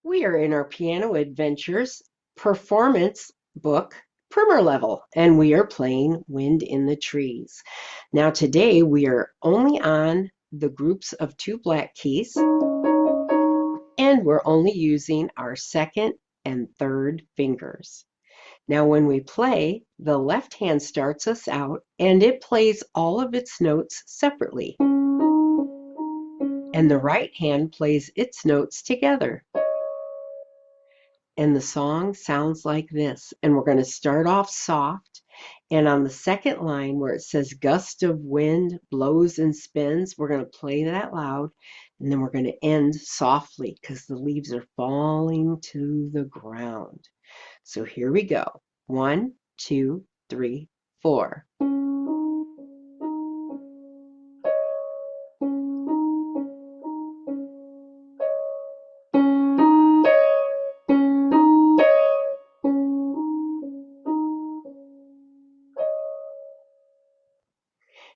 We are in our Piano Adventures performance book primer level, and we are playing Wind in the Trees. Now today we are only on the groups of two black keys, and we're only using our second and third fingers. Now when we play, the left hand starts us out and it plays all of its notes separately, and the right hand plays its notes together. And the song sounds like this. And we're going to start off soft. And on the second line where it says gust of wind blows and spins, we're going to play that loud. And then we're going to end softly because the leaves are falling to the ground. So here we go. 1, 2, 3, 4.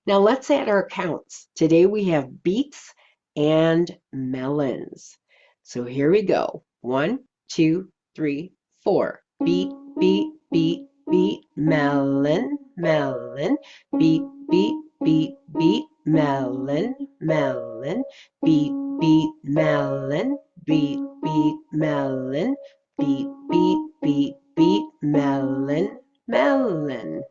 Now let's add our counts. Today we have beets and melons. So here we go. 1, 2, 3, 4. Beet, beet, beet, beet, melon, melon. Beet, beet, beet, beet, melon, melon. Beet, beet, melon. Beet, beet, melon. Beet, beet, beet, beet, melon, melon.